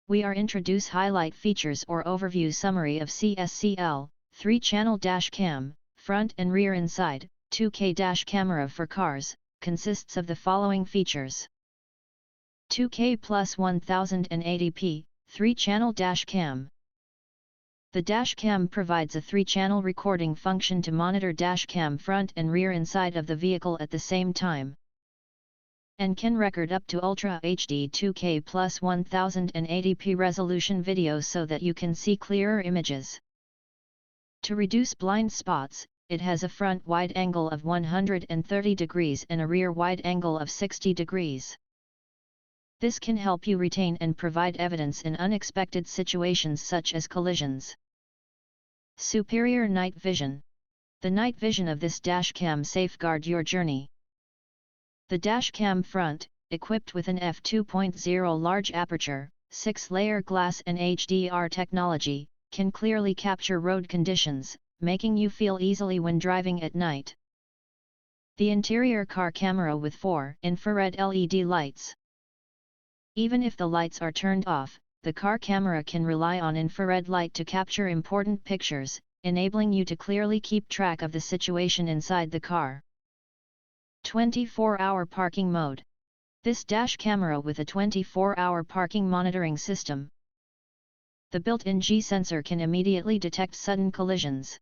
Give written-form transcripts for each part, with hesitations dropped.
We are introduce highlight features or overview summary of CSCL, 3-channel dash cam, front and rear inside, 2K dash camera for cars, consists of the following features. 2K plus 1080p, 3-channel dash cam. The dash cam provides a 3-channel recording function to monitor dash cam front and rear inside of the vehicle at the same time, and can record up to Ultra HD 2K plus 1080p resolution video so that you can see clearer images. To reduce blind spots, it has a front wide angle of 130 degrees and a rear wide angle of 60 degrees. This can help you retain and provide evidence in unexpected situations such as collisions. Superior night vision. The night vision of this dash cam safeguard your journey. The dash cam front, equipped with an f2.0 large aperture, 6-layer glass and HDR technology, can clearly capture road conditions, making you feel easily when driving at night. The interior car camera with 4 infrared LED lights. Even if the lights are turned off, the car camera can rely on infrared light to capture important pictures, enabling you to clearly keep track of the situation inside the car. 24-hour parking mode. This dash camera with a 24-hour parking monitoring system. The built-in G sensor can immediately detect sudden collisions.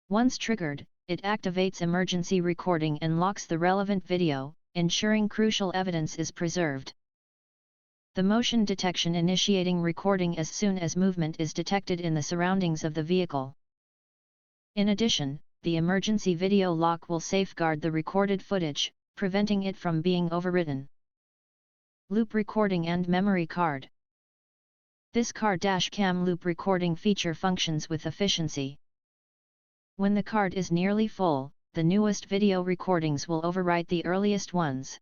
Once triggered, it activates emergency recording and locks the relevant video, ensuring crucial evidence is preserved. The motion detection initiating recording as soon as movement is detected in the surroundings of the vehicle. In addition, the emergency video lock will safeguard the recorded footage, preventing it from being overwritten. Loop recording and memory card. This car dash cam loop recording feature functions with efficiency. When the card is nearly full, the newest video recordings will overwrite the earliest ones.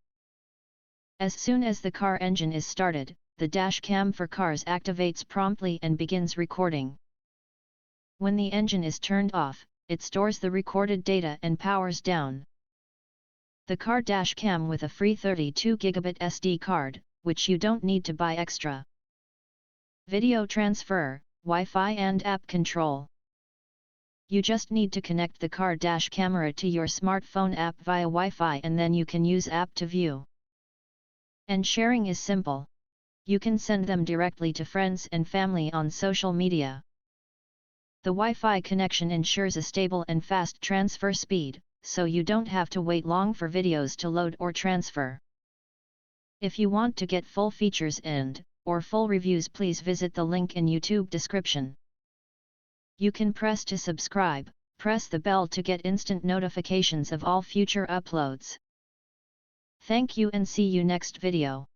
As soon as the car engine is started, the dash cam for cars activates promptly and begins recording. When the engine is turned off, it stores the recorded data and powers down. The car dash cam with a free 32 GB SD card, which you don't need to buy extra. Video transfer, Wi-Fi and app control. You just need to connect the car dash camera to your smartphone app via Wi-Fi and then you can use app to view. And sharing is simple. You can send them directly to friends and family on social media. The Wi-Fi connection ensures a stable and fast transfer speed, so you don't have to wait long for videos to load or transfer. If you want to get full features or full reviews, please visit the link in YouTube description. You can press to subscribe, press the bell to get instant notifications of all future uploads. Thank you and see you next video.